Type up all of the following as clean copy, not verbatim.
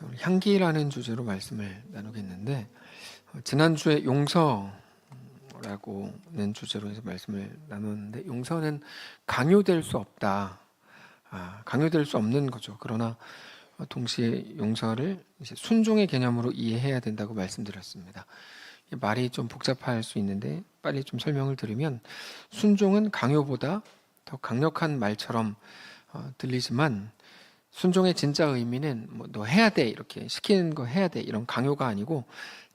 오늘 향기라는 주제로 말씀을 나누겠는데, 지난주에 용서라고는 주제로 해서 말씀을 나눴는데, 용서는 강요될 수 없다, 강요될 수 없는 거죠. 그러나 동시에 용서를 이제 순종의 개념으로 이해해야 된다고 말씀드렸습니다. 말이 좀 복잡할 수 있는데 빨리 좀 설명을 드리면, 순종은 강요보다 더 강력한 말처럼 들리지만, 순종의 진짜 의미는 너 해야 돼, 이렇게 시키는 거 해야 돼, 이런 강요가 아니고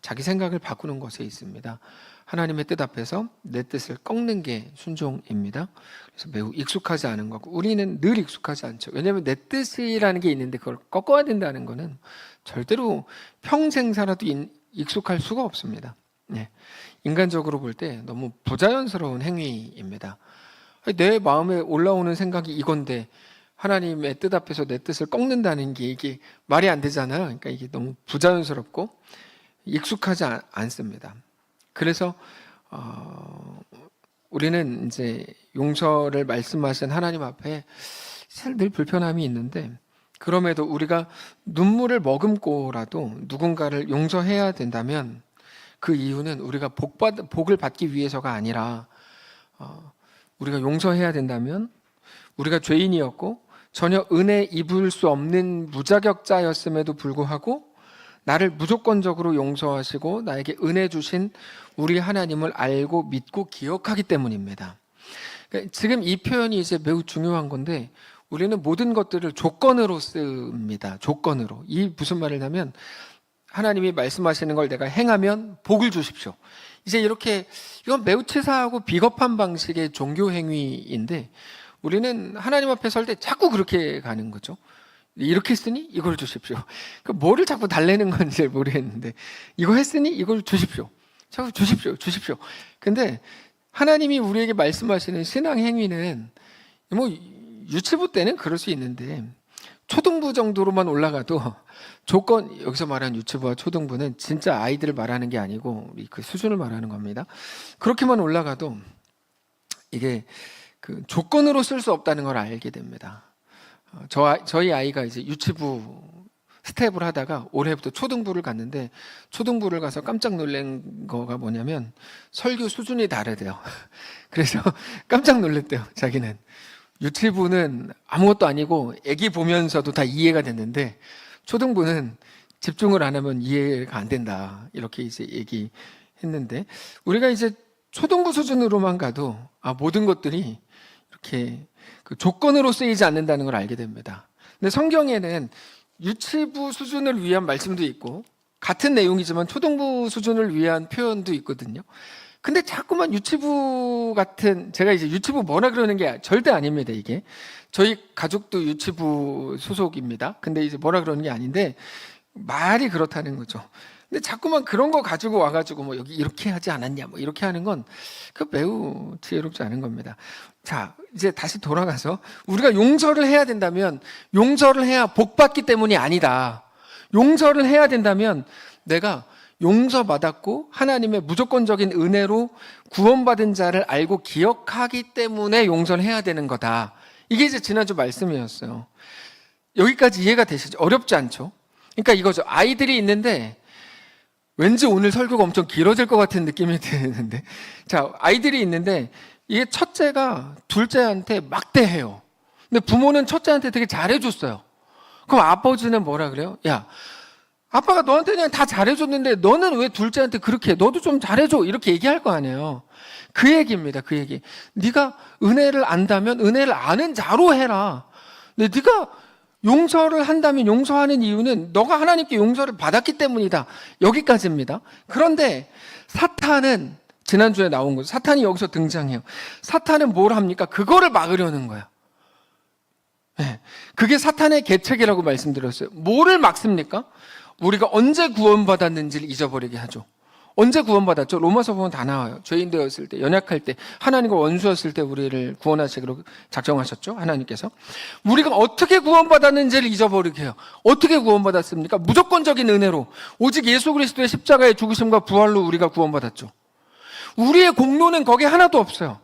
자기 생각을 바꾸는 것에 있습니다. 하나님의 뜻 앞에서 내 뜻을 꺾는 게 순종입니다. 그래서 매우 익숙하지 않은 거고, 우리는 늘 익숙하지 않죠. 왜냐하면 내 뜻이라는 게 있는데 그걸 꺾어야 된다는 거는 절대로 평생 살아도 익숙할 수가 없습니다. 인간적으로 볼 때 너무 부자연스러운 행위입니다. 내 마음에 올라오는 생각이 이건데 하나님의 뜻 앞에서 내 뜻을 꺾는다는 게 이게 말이 안 되잖아요. 그러니까 이게 너무 부자연스럽고 익숙하지 않습니다. 그래서 우리는 이제 용서를 말씀하신 하나님 앞에 사실 늘 불편함이 있는데, 그럼에도 우리가 눈물을 머금고라도 누군가를 용서해야 된다면 그 이유는 우리가 복을 받기 위해서가 아니라, 우리가 용서해야 된다면 우리가 죄인이었고 전혀 은혜 입을 수 없는 무자격자였음에도 불구하고 나를 무조건적으로 용서하시고 나에게 은혜 주신 우리 하나님을 알고 믿고 기억하기 때문입니다. 그러니까 지금 이 표현이 이제 매우 중요한 건데, 우리는 모든 것들을 조건으로 씁니다. 조건으로. 이 무슨 말을 하면, 하나님이 말씀하시는 걸 내가 행하면 복을 주십시오. 이제 이렇게, 이건 매우 치사하고 비겁한 방식의 종교 행위인데, 우리는 하나님 앞에 설 때 자꾸 그렇게 가는 거죠. 이렇게 했으니 이걸 주십시오. 뭐를 자꾸 달래는 건지 모르겠는데, 이거 했으니 이걸 주십시오. 자꾸 주십시오. 근데 하나님이 우리에게 말씀하시는 신앙 행위는, 뭐 유치부 때는 그럴 수 있는데 초등부 정도로만 올라가도, 여기서 말하는 유치부와 초등부는 진짜 아이들을 말하는 게 아니고 우리 그 수준을 말하는 겁니다. 그렇게만 올라가도 이게 그 조건으로 쓸 수 없다는 걸 알게 됩니다. 저희 아이가 이제 유치부 스텝을 하다가 올해부터 초등부를 갔는데, 초등부를 가서 깜짝 놀란 거가 뭐냐면 설교 수준이 다르대요. 그래서 깜짝 놀랐대요. 자기는 유치부는 아무것도 아니고 애기 보면서도 다 이해가 됐는데, 초등부는 집중을 안 하면 이해가 안 된다, 이렇게 이제 얘기했는데, 우리가 이제 초등부 수준으로만 가도 모든 것들이 이렇게 그 조건으로 쓰이지 않는다는 걸 알게 됩니다. 근데 성경에는 유치부 수준을 위한 말씀도 있고, 같은 내용이지만 초등부 수준을 위한 표현도 있거든요. 근데 자꾸만 유치부 같은, 제가 이제 유치부 뭐라 그러는 게 절대 아닙니다. 이게 저희 가족도 유치부 소속입니다. 근데 이제 뭐라 그러는 게 아닌데 말이 그렇다는 거죠. 근데 자꾸만 그런 거 가지고 와가지고 뭐 여기 이렇게 하지 않았냐, 뭐 이렇게 하는 건 그 매우 지혜롭지 않은 겁니다. 자, 이제 다시 돌아가서, 우리가 용서를 해야 된다면 용서를 해야 복 받기 때문이 아니다. 용서를 해야 된다면 내가 용서받았고 하나님의 무조건적인 은혜로 구원받은 자를 알고 기억하기 때문에 용서를 해야 되는 거다. 이게 이제 지난주 말씀이었어요. 여기까지 이해가 되시죠? 어렵지 않죠? 그러니까 이거죠. 아이들이 있는데, 왠지 오늘 설교가 엄청 길어질 것 같은 느낌이 드는데, 자, 아이들이 있는데 이게 첫째가 둘째한테 막대해요. 근데 부모는 첫째한테 되게 잘해줬어요. 그럼 아버지는 뭐라 그래요? 야, 아빠가 너한테 그냥 다 잘해줬는데 너는 왜 둘째한테 그렇게 해? 너도 좀 잘해줘, 이렇게 얘기할 거 아니에요. 그 얘기입니다. 그 얘기. 네가 은혜를 안다면 은혜를 아는 자로 해라. 근데 네가 용서를 한다면 용서하는 이유는 너가 하나님께 용서를 받았기 때문이다. 여기까지입니다. 그런데 사탄은, 지난주에 나온 거죠. 사탄이 여기서 등장해요. 사탄은 뭘 합니까? 그거를 막으려는 거야. 그게 사탄의 계책이라고 말씀드렸어요. 뭐를 막습니까? 우리가 언제 구원받았는지를 잊어버리게 하죠. 언제 구원받았죠? 로마서 보면 다 나와요. 죄인 되었을 때, 연약할 때, 하나님과 원수였을 때 우리를 구원하시기로 작정하셨죠, 하나님께서. 우리가 어떻게 구원받았는지를 잊어버리게 해요. 어떻게 구원받았습니까? 무조건적인 은혜로, 오직 예수 그리스도의 십자가의 죽으심과 부활로 우리가 구원받았죠. 우리의 공로는 거기에 하나도 없어요.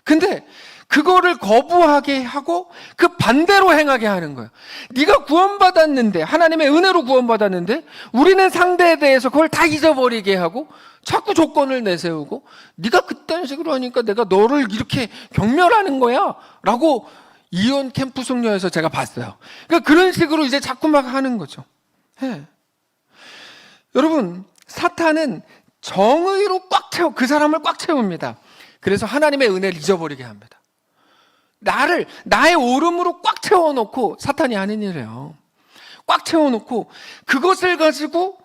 근데 그거를 거부하게 하고 그 반대로 행하게 하는 거예요. 네가 구원받았는데, 하나님의 은혜로 구원받았는데 우리는 상대에 대해서 그걸 다 잊어버리게 하고 자꾸 조건을 내세우고, 네가 그딴 식으로 하니까 내가 너를 이렇게 경멸하는 거야 라고 이혼 캠프 숙녀에서 제가 봤어요. 그러니까 그런 식으로 이제 자꾸 막 하는 거죠. 네. 여러분, 사탄은 정의로 그 사람을 꽉 채웁니다. 그래서 하나님의 은혜를 잊어버리게 합니다. 나의 옳음으로 꽉 채워놓고, 사탄이 하는 일이에요. 꽉 채워놓고 그것을 가지고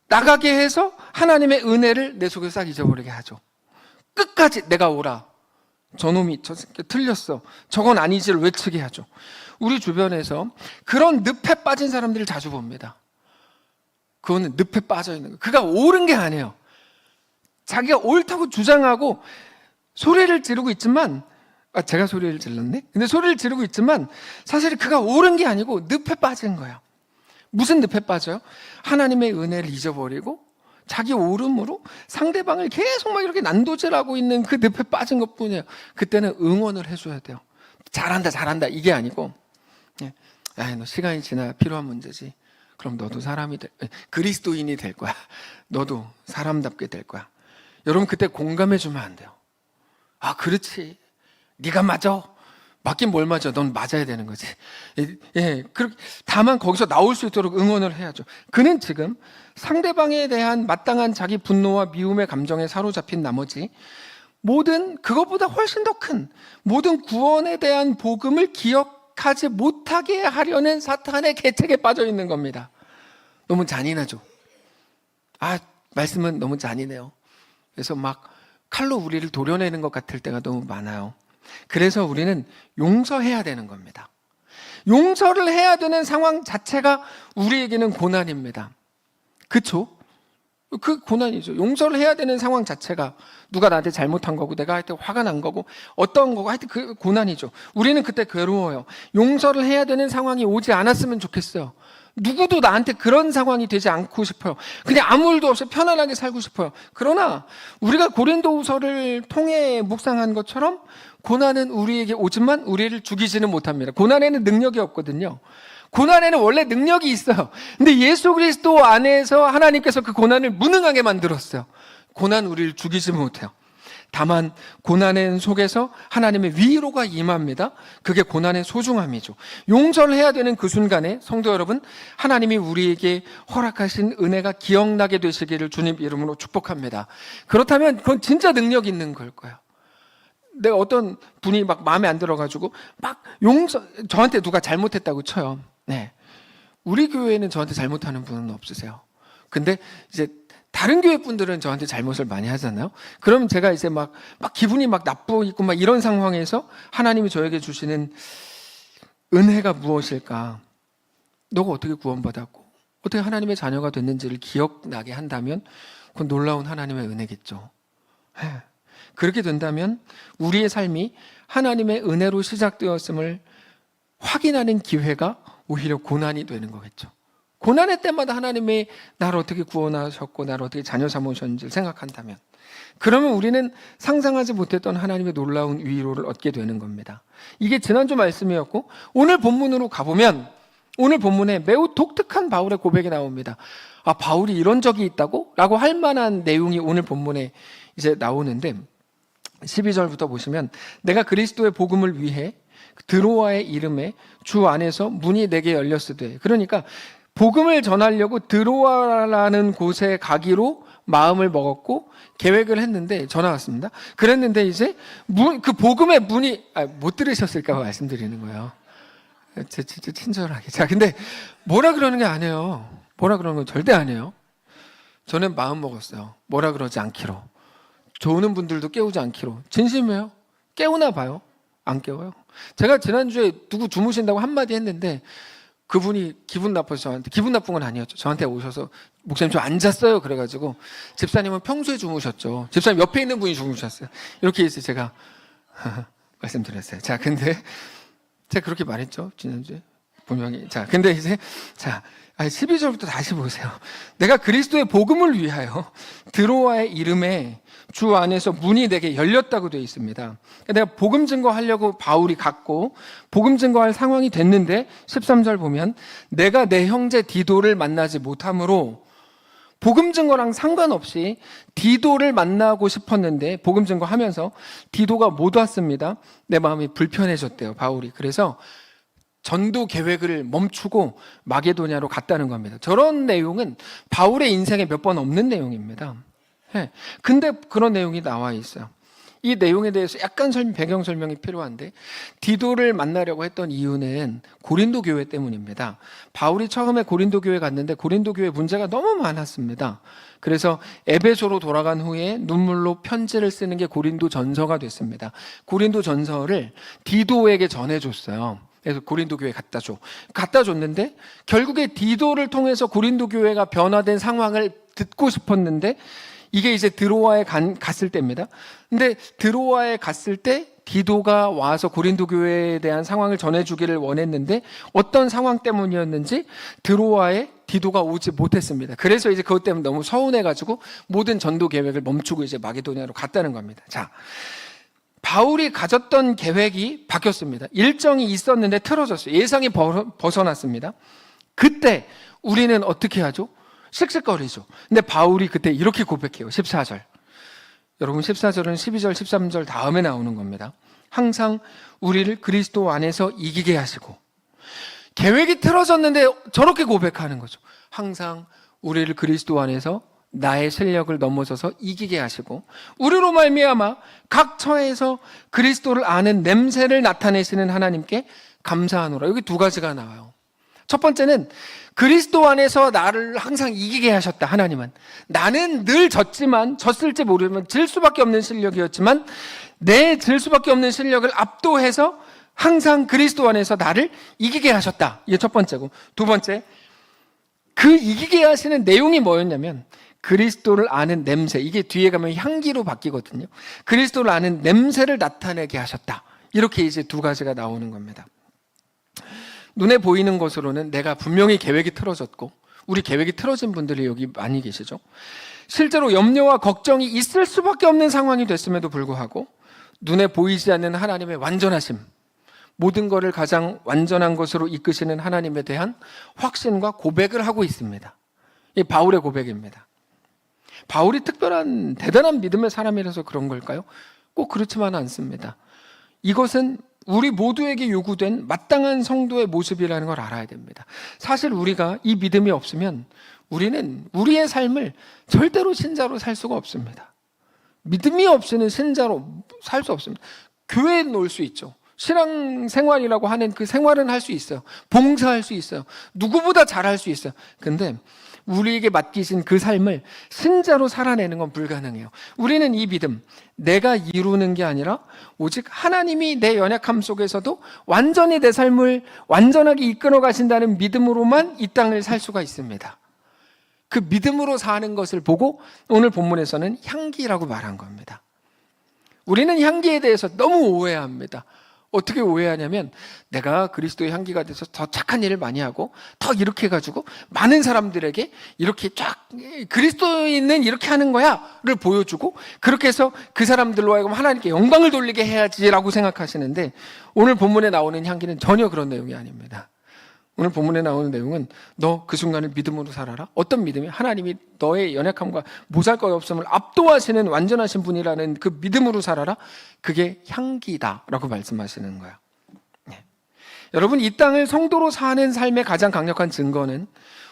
나가게 해서 하나님의 은혜를 내 속에서 싹 잊어버리게 하죠. 끝까지 내가 옳아, 저놈이 틀렸어, 저건 아니지를 외치게 하죠. 우리 주변에서 그런 늪에 빠진 사람들을 자주 봅니다. 그거는 늪에 빠져 있는 거예요. 그가 옳은 게 아니에요. 자기가 옳다고 주장하고 소리를 지르고 있지만, 제가 소리를 질렀네? 근데 소리를 지르고 있지만 사실 그가 옳은 게 아니고 늪에 빠진 거예요. 무슨 늪에 빠져요? 하나님의 은혜를 잊어버리고 자기 옳음으로 상대방을 계속 막 이렇게 난도질하고 있는 그 늪에 빠진 것 뿐이에요. 그때는 응원을 해줘야 돼요. 잘한다 이게 아니고, 너 시간이 지나 필요한 문제지. 그럼 너도 그리스도인이 될 거야. 너도 사람답게 될 거야. 여러분, 그때 공감해 주면 안 돼요. 아, 그렇지, 네가 맞아. 맞긴 뭘 맞아, 넌 맞아야 되는 거지. 다만 거기서 나올 수 있도록 응원을 해야죠. 그는 지금 상대방에 대한 마땅한 자기 분노와 미움의 감정에 사로잡힌 나머지 그것보다 훨씬 더 큰 모든 구원에 대한 복음을 기억하지 못하게 하려는 사탄의 계책에 빠져 있는 겁니다. 너무 잔인하죠. 말씀은 너무 잔인해요. 그래서 막 칼로 우리를 도려내는 것 같을 때가 너무 많아요. 그래서 우리는 용서해야 되는 겁니다. 용서를 해야 되는 상황 자체가 우리에게는 고난입니다. 그쵸? 그 고난이죠. 용서를 해야 되는 상황 자체가 누가 나한테 잘못한 거고 내가 할 때 화가 난 거고 어떤 거고 하여튼 그 고난이죠. 우리는 그때 괴로워요. 용서를 해야 되는 상황이 오지 않았으면 좋겠어요. 누구도 나한테 그런 상황이 되지 않고 싶어요. 그냥 아무 일도 없이 편안하게 살고 싶어요. 그러나 우리가 고린도후서를 통해 묵상한 것처럼 고난은 우리에게 오지만 우리를 죽이지는 못합니다. 고난에는 능력이 없거든요. 고난에는 원래 능력이 있어요. 근데 예수 그리스도 안에서 하나님께서 그 고난을 무능하게 만들었어요. 고난 우리를 죽이지 못해요. 다만 고난의 속에서 하나님의 위로가 임합니다. 그게 고난의 소중함이죠. 용서를 해야 되는 그 순간에 성도 여러분, 하나님이 우리에게 허락하신 은혜가 기억나게 되시기를 주님 이름으로 축복합니다. 그렇다면 그건 진짜 능력 있는 걸 거예요. 내가 어떤 분이 막 마음에 안 들어가지고 막 저한테 누가 잘못했다고 쳐요. 네. 우리 교회에는 저한테 잘못하는 분은 없으세요. 근데 이제 다른 교회 분들은 저한테 잘못을 많이 하잖아요. 그럼 제가 이제 막 기분이 막 나쁘고 막 이런 상황에서 하나님이 저에게 주시는 은혜가 무엇일까? 너가 어떻게 구원받았고 어떻게 하나님의 자녀가 됐는지를 기억나게 한다면 그건 놀라운 하나님의 은혜겠죠. 그렇게 된다면 우리의 삶이 하나님의 은혜로 시작되었음을 확인하는 기회가 오히려 고난이 되는 거겠죠. 고난의 때마다 하나님이 나를 어떻게 구원하셨고 나를 어떻게 자녀 삼으셨는지를 생각한다면, 그러면 우리는 상상하지 못했던 하나님의 놀라운 위로를 얻게 되는 겁니다. 이게 지난주 말씀이었고, 오늘 본문으로 가보면 오늘 본문에 매우 독특한 바울의 고백이 나옵니다. 바울이 이런 적이 있다고? 라고 할 만한 내용이 오늘 본문에 이제 나오는데, 12절부터 보시면 내가 그리스도의 복음을 위해 드로아의 이름에 주 안에서 문이 내게 열렸으되, 그러니까 복음을 전하려고 드로아라는 곳에 가기로 마음을 먹었고 계획을 했는데 전화 왔습니다. 그랬는데 이제 그 복음의 문이 못 들으셨을까 봐 말씀드리는 거예요. 진짜 친절하게. 자, 근데 뭐라 그러는 게 아니에요. 뭐라 그러는 건 절대 아니에요. 저는 마음 먹었어요. 뭐라 그러지 않기로. 좋은 분들도 깨우지 않기로. 진심이에요. 깨우나 봐요. 안 깨워요. 제가 지난주에 누구 주무신다고 한마디 했는데 그분이 기분 나빠서 저한테, 기분 나쁜 건 아니었죠. 저한테 오셔서 목사님 저 앉았어요. 그래가지고 집사님은 평소에 주무셨죠. 집사님 옆에 있는 분이 주무셨어요. 이렇게 해서 제가 말씀드렸어요. 자, 근데 제가 그렇게 말했죠. 지난주에 분명히. 자, 근데 이제, 12절부터 다시 보세요. 내가 그리스도의 복음을 위하여 드로아의 이름에 주 안에서 문이 내게 열렸다고 되어 있습니다. 내가 복음 증거하려고 바울이 갔고 복음 증거할 상황이 됐는데 13절 보면 내가 내 형제 디도를 만나지 못함으로, 복음 증거랑 상관없이 디도를 만나고 싶었는데 복음 증거하면서 디도가 못 왔습니다. 내 마음이 불편해졌대요, 바울이. 그래서 전도 계획을 멈추고 마게도냐로 갔다는 겁니다. 저런 내용은 바울의 인생에 몇 번 없는 내용입니다. 근데 그런 내용이 나와 있어요. 이 내용에 대해서 약간 배경 설명이 필요한데, 디도를 만나려고 했던 이유는 고린도 교회 때문입니다. 바울이 처음에 고린도 교회 갔는데 고린도 교회 문제가 너무 많았습니다. 그래서 에베소로 돌아간 후에 눈물로 편지를 쓰는 게 고린도 전서가 됐습니다. 고린도 전서를 디도에게 전해줬어요. 그래서 고린도 교회에 갖다 줬는데 결국에 디도를 통해서 고린도 교회가 변화된 상황을 듣고 싶었는데, 이게 이제 드로아에 갔을 때입니다. 근데 드로아에 갔을 때 디도가 와서 고린도 교회에 대한 상황을 전해주기를 원했는데 어떤 상황 때문이었는지 드로아에 디도가 오지 못했습니다. 그래서 이제 그것 때문에 너무 서운해가지고 모든 전도 계획을 멈추고 이제 마게도냐로 갔다는 겁니다. 자, 바울이 가졌던 계획이 바뀌었습니다. 일정이 있었는데 틀어졌어요. 예상이 벗어났습니다. 그때 우리는 어떻게 하죠? 씩씩거리죠. 근데 바울이 그때 이렇게 고백해요. 14절. 여러분, 14절은 12절, 13절 다음에 나오는 겁니다. 항상 우리를 그리스도 안에서 이기게 하시고, 계획이 틀어졌는데 저렇게 고백하는 거죠. 항상 우리를 그리스도 안에서 나의 실력을 넘어서서 이기게 하시고, 우리로 말미암아 각 처에서 그리스도를 아는 냄새를 나타내시는 하나님께 감사하노라. 여기 두 가지가 나와요. 첫 번째는 그리스도 안에서 나를 항상 이기게 하셨다. 하나님은 나는 늘 졌을지 모르지만 질 수밖에 없는 실력이었지만 질 수밖에 없는 실력을 압도해서 항상 그리스도 안에서 나를 이기게 하셨다. 이게 첫 번째고, 두 번째, 그 이기게 하시는 내용이 뭐였냐면 그리스도를 아는 냄새, 이게 뒤에 가면 향기로 바뀌거든요. 그리스도를 아는 냄새를 나타내게 하셨다. 이렇게 이제 두 가지가 나오는 겁니다. 눈에 보이는 것으로는 내가 분명히 계획이 틀어졌고, 우리 계획이 틀어진 분들이 여기 많이 계시죠. 실제로 염려와 걱정이 있을 수밖에 없는 상황이 됐음에도 불구하고 눈에 보이지 않는 하나님의 완전하심, 모든 것을 가장 완전한 것으로 이끄시는 하나님에 대한 확신과 고백을 하고 있습니다. 이 바울의 고백입니다. 바울이 특별한 대단한 믿음의 사람이라서 그런 걸까요? 꼭 그렇지만은 않습니다. 이것은 우리 모두에게 요구된 마땅한 성도의 모습이라는 걸 알아야 됩니다. 사실 우리가 이 믿음이 없으면 우리는 우리의 삶을 절대로 신자로 살 수가 없습니다. 믿음이 없이는 신자로 살 수 없습니다. 교회에 놀 수 있죠. 신앙생활이라고 하는 그 생활은 할 수 있어요. 봉사할 수 있어요. 누구보다 잘할 수 있어요. 근데 우리에게 맡기신 그 삶을 신자로 살아내는 건 불가능해요. 우리는 이 믿음, 내가 이루는 게 아니라 오직 하나님이 내 연약함 속에서도 완전히 내 삶을 완전하게 이끌어 가신다는 믿음으로만 이 땅을 살 수가 있습니다. 그 믿음으로 사는 것을 보고 오늘 본문에서는 향기라고 말한 겁니다. 우리는 향기에 대해서 너무 오해합니다. 어떻게 오해하냐면 내가 그리스도의 향기가 돼서 더 착한 일을 많이 하고 더 이렇게 해가지고 많은 사람들에게 이렇게 쫙 그리스도인은 이렇게 하는 거야를 보여주고, 그렇게 해서 그 사람들로 하여금 하나님께 영광을 돌리게 해야지라고 생각하시는데, 오늘 본문에 나오는 향기는 전혀 그런 내용이 아닙니다. 오늘 본문에 나오는 내용은 너 그 순간을 믿음으로 살아라. 어떤 믿음이? 하나님이 너의 연약함과 보잘것없음을 압도하시는 완전하신 분이라는 그 믿음으로 살아라. 그게 향기다라고 말씀하시는 거야. 네. 여러분, 이 땅을 성도로 사는 삶의 가장 강력한 증거는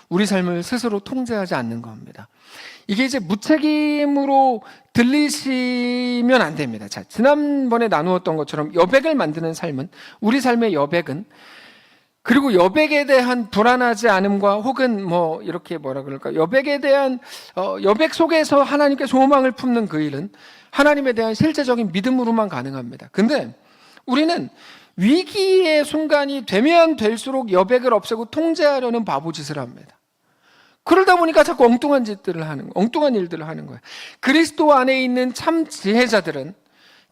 우리 삶을 스스로 통제하지 않는 겁니다. 이게 이제 무책임으로 들리시면 안 됩니다. 자, 지난번에 나누었던 것처럼 여백을 만드는 삶은, 우리 삶의 여백은, 그리고 여백에 대한 불안하지 않음과 혹은 뭐 이렇게 뭐라 그럴까, 여백에 대한 여백 속에서 하나님께 소망을 품는 그 일은 하나님에 대한 실제적인 믿음으로만 가능합니다. 근데 우리는 위기의 순간이 되면 될수록 여백을 없애고 통제하려는 바보짓을 합니다. 그러다 보니까 자꾸 엉뚱한 일들을 하는 거예요. 그리스도 안에 있는 참 지혜자들은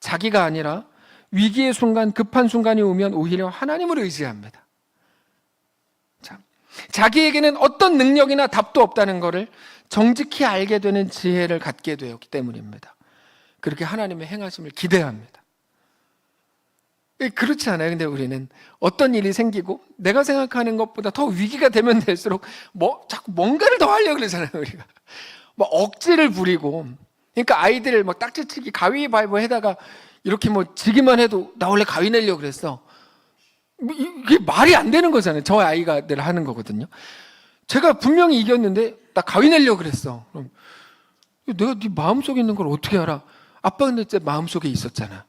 자기가 아니라 위기의 순간, 급한 순간이 오면 오히려 하나님을 의지합니다. 자기에게는 어떤 능력이나 답도 없다는 것을 정직히 알게 되는 지혜를 갖게 되었기 때문입니다. 그렇게 하나님의 행하심을 기대합니다. 그렇지 않아요? 근데 우리는 어떤 일이 생기고 내가 생각하는 것보다 더 위기가 되면 될수록 자꾸 뭔가를 더 하려고 그러잖아요, 우리가. 억지를 부리고. 그러니까 아이들 딱지치기, 가위바위보 해다가 이렇게 지기만 해도 나 원래 가위 내려고 그랬어. 이게 말이 안 되는 거잖아요. 저 아이가 늘 하는 거거든요. 제가 분명히 이겼는데 나 가위 내려고 그랬어. 그럼 내가 네 마음속에 있는 걸 어떻게 알아? 아빠 근데 제 마음속에 있었잖아.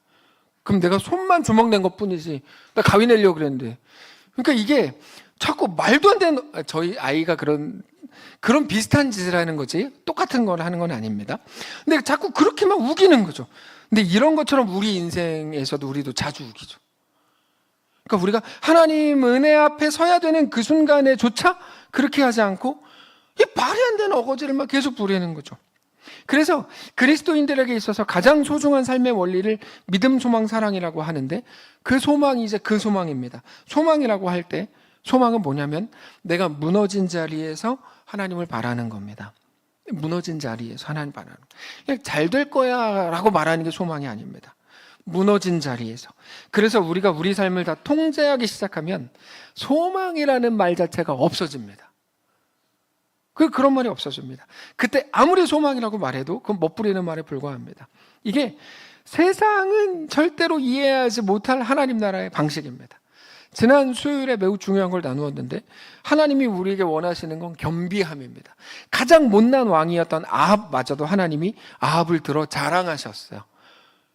그럼 내가 손만 주먹 낸 것뿐이지 나 가위 내려고 그랬는데. 그러니까 이게 자꾸 말도 안 되는, 저희 아이가 그런 비슷한 짓을 하는 거지 똑같은 걸 하는 건 아닙니다. 근데 자꾸 그렇게만 우기는 거죠. 근데 이런 것처럼 우리 인생에서도 우리도 자주 우기죠. 그러니까 우리가 하나님 은혜 앞에 서야 되는 그 순간에조차 그렇게 하지 않고 이 말이 안 되는 어거지를 막 계속 부리는 거죠. 그래서 그리스도인들에게 있어서 가장 소중한 삶의 원리를 믿음, 소망, 사랑이라고 하는데 그 소망이 이제 그 소망입니다. 소망이라고 할 때 소망은 뭐냐면 내가 무너진 자리에서 하나님을 바라는 겁니다. 무너진 자리에서 하나님 바라는 그냥 잘 될 거야 라고 말하는 게 소망이 아닙니다. 무너진 자리에서. 그래서 우리가 우리 삶을 다 통제하기 시작하면 소망이라는 말 자체가 없어집니다. 그런 말이 없어집니다. 그때 아무리 소망이라고 말해도 그건 멋부리는 말에 불과합니다. 이게 세상은 절대로 이해하지 못할 하나님 나라의 방식입니다. 지난 수요일에 매우 중요한 걸 나누었는데 하나님이 우리에게 원하시는 건 겸비함입니다. 가장 못난 왕이었던 아합마저도 하나님이 아합을 들어 자랑하셨어요.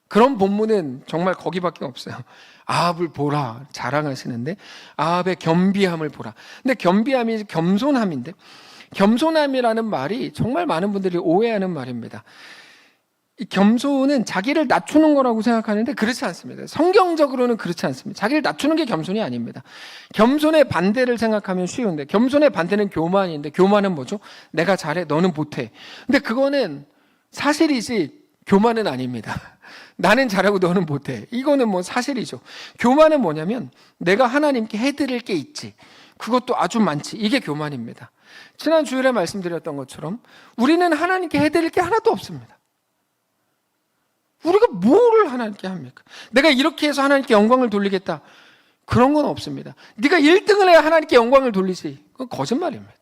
그런 본문은 정말 거기밖에 없어요. 아합을 보라 자랑하시는데 아합의 겸비함을 보라. 근데 겸비함이 겸손함인데 겸손함이라는 말이 정말 많은 분들이 오해하는 말입니다. 이 겸손은 자기를 낮추는 거라고 생각하는데 그렇지 않습니다. 성경적으로는 그렇지 않습니다. 자기를 낮추는 게 겸손이 아닙니다. 겸손의 반대를 생각하면 쉬운데 겸손의 반대는 교만인데 교만은 뭐죠? 내가 잘해 너는 못해. 근데 그거는 사실이지 교만은 아닙니다. 나는 잘하고 너는 못해. 이거는 사실이죠. 교만은 뭐냐면 내가 하나님께 해드릴 게 있지. 그것도 아주 많지. 이게 교만입니다. 지난 주일에 말씀드렸던 것처럼 우리는 하나님께 해드릴 게 하나도 없습니다. 우리가 뭐를 하나님께 합니까? 내가 이렇게 해서 하나님께 영광을 돌리겠다. 그런 건 없습니다. 네가 1등을 해야 하나님께 영광을 돌리지. 그건 거짓말입니다.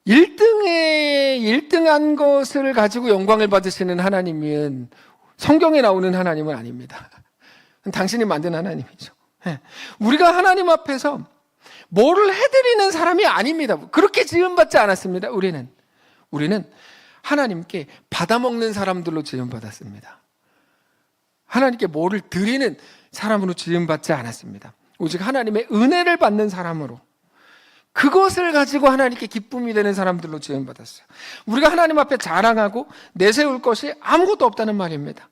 1등한 것을 가지고 영광을 받으시는 하나님은 성경에 나오는 하나님은 아닙니다. 당신이 만든 하나님이죠. 우리가 하나님 앞에서 뭐를 해드리는 사람이 아닙니다. 그렇게 지음받지 않았습니다. 우리는 하나님께 받아먹는 사람들로 지음받았습니다. 하나님께 뭐를 드리는 사람으로 지음받지 않았습니다. 오직 하나님의 은혜를 받는 사람으로 그것을 가지고 하나님께 기쁨이 되는 사람들로 지음받았어요. 우리가 하나님 앞에 자랑하고 내세울 것이 아무것도 없다는 말입니다.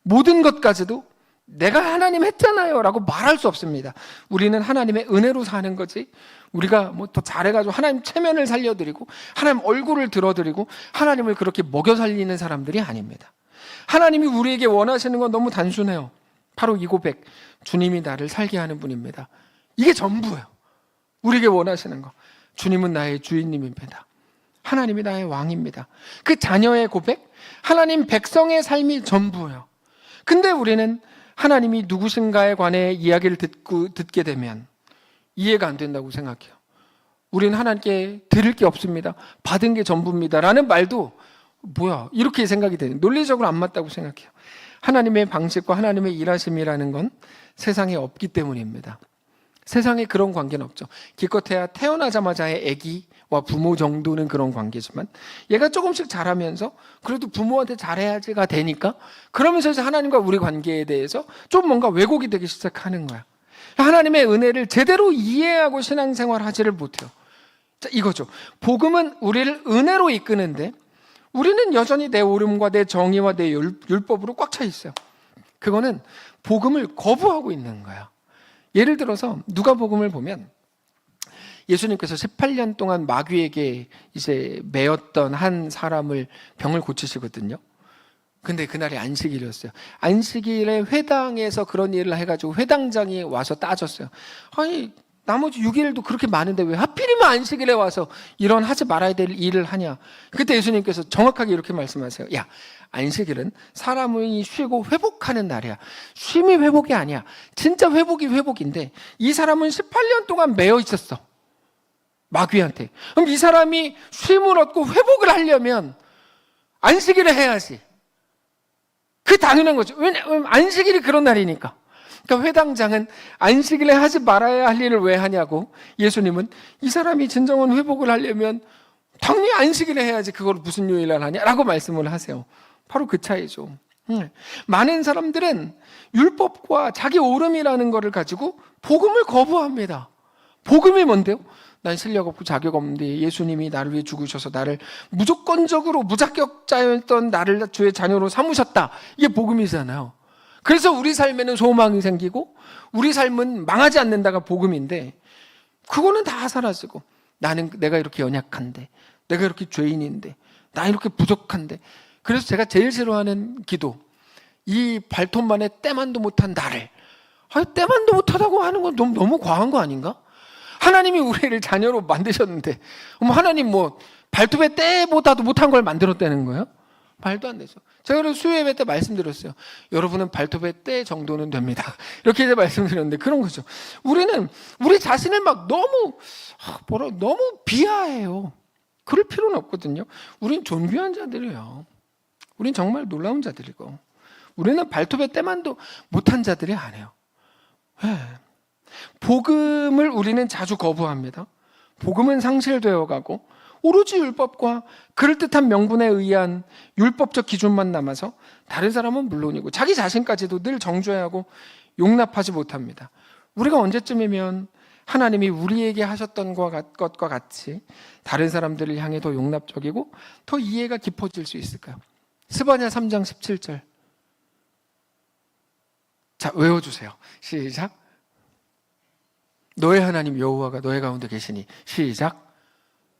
모든 것까지도 내가 하나님 했잖아요 라고 말할 수 없습니다. 우리는 하나님의 은혜로 사는 거지 우리가 더 잘해가지고 하나님 체면을 살려드리고 하나님 얼굴을 들어드리고 하나님을 그렇게 먹여 살리는 사람들이 아닙니다. 하나님이 우리에게 원하시는 건 너무 단순해요. 바로 이 고백, 주님이 나를 살게 하는 분입니다. 이게 전부예요. 우리에게 원하시는 거, 주님은 나의 주인님입니다. 하나님이 나의 왕입니다. 그 자녀의 고백, 하나님 백성의 삶이 전부예요. 근데 우리는 하나님이 누구신가에 관해 이야기를 듣게 되면 이해가 안 된다고 생각해요. 우리는 하나님께 드릴 게 없습니다. 받은 게 전부입니다. 라는 말도 뭐야 이렇게 생각이 되는 논리적으로 안 맞다고 생각해요. 하나님의 방식과 하나님의 일하심이라는 건 세상에 없기 때문입니다. 세상에 그런 관계는 없죠. 기껏해야 태어나자마자의 아기와 부모 정도는 그런 관계지만 얘가 조금씩 자라면서 그래도 부모한테 잘해야지가 되니까 그러면서 이제 하나님과 우리 관계에 대해서 좀 뭔가 왜곡이 되기 시작하는 거야. 하나님의 은혜를 제대로 이해하고 신앙생활 하지를 못해요. 자, 이거죠. 복음은 우리를 은혜로 이끄는데 우리는 여전히 내 옳음과 내 정의와 내 율법으로 꽉 차 있어요. 그거는 복음을 거부하고 있는 거야. 예를 들어서 누가복음을 보면 예수님께서 18년 동안 마귀에게 이제 매였던 한 사람을 병을 고치시거든요. 근데 그날이 안식일이었어요. 안식일에 회당에서 그런 일을 해가지고 회당장이 와서 따졌어요. 아니 나머지 6일도 그렇게 많은데 왜 하필이면 안식일에 와서 이런 하지 말아야 될 일을 하냐. 그때 예수님께서 정확하게 이렇게 말씀하세요. 야, 안식일은 사람이 쉬고 회복하는 날이야. 쉼이 회복이 아니야. 진짜 회복이 회복인데 이 사람은 18년 동안 매여 있었어, 마귀한테. 그럼 이 사람이 쉼을 얻고 회복을 하려면 안식일에 해야지. 그게 당연한 거죠. 왜냐하면 안식일이 그런 날이니까. 그러니까 회당장은 안식일에 하지 말아야 할 일을 왜 하냐고, 예수님은 이 사람이 진정한 회복을 하려면 당연히 안식일에 해야지 그걸 무슨 요일날 하냐라고 말씀을 하세요. 바로 그 차이죠. 많은 사람들은 율법과 자기 오름이라는 것을 가지고 복음을 거부합니다. 복음이 뭔데요? 난 실력 없고 자격 없는데 예수님이 나를 위해 죽으셔서 나를 무조건적으로 무자격자였던 나를 주의 자녀로 삼으셨다. 이게 복음이잖아요. 그래서 우리 삶에는 소망이 생기고 우리 삶은 망하지 않는다가 복음인데, 그거는 다 사라지고 내가 이렇게 연약한데, 내가 이렇게 죄인인데, 나 이렇게 부족한데. 그래서 제가 제일 싫어하는 기도, 이 발톱만에 때만도 못한 나를, 때만도 못하다고 하는 건 너무 과한 거 아닌가? 하나님이 우리를 자녀로 만드셨는데 하나님 발톱의 때보다도 못한 걸 만들었다는 거예요? 말도 안 되죠. 제가 그래서 수요예배 때 말씀드렸어요. 여러분은 발톱의 때 정도는 됩니다. 이렇게 이제 말씀드렸는데 그런 거죠. 우리는 우리 자신을 너무 비하해요. 그럴 필요는 없거든요. 우린 존귀한 자들이에요. 우린 정말 놀라운 자들이고, 우리는 발톱의 때만도 못한 자들이 아니에요. 복음을 우리는 자주 거부합니다. 복음은 상실되어 가고 오로지 율법과 그럴듯한 명분에 의한 율법적 기준만 남아서 다른 사람은 물론이고 자기 자신까지도 늘 정죄하고 용납하지 못합니다. 우리가 언제쯤이면 하나님이 우리에게 하셨던 것과 같이 다른 사람들을 향해 더 용납적이고 더 이해가 깊어질 수 있을까요? 스바냐 3장 17절. 자, 외워주세요. 시작. 너의 하나님 여호와가 너의 가운데 계시니. 시작.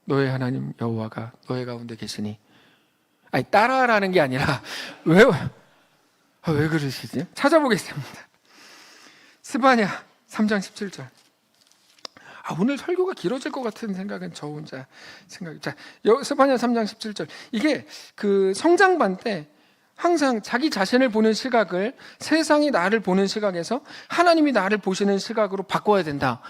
너의 하나님 여호와가 너의 가운데 계시니. 아니, 따라라는 게 아니라 왜 그러시지? 찾아보겠습니다. 스바냐 3장 17절. 오늘 설교가 길어질 것 같은 생각은 저 혼자 생각이. 자, 스바냐 3장 17절. 이게 그 성장반 때 항상 자기 자신을 보는 시각을 세상이 나를 보는 시각에서 하나님이 나를 보시는 시각으로 바꿔야 된다.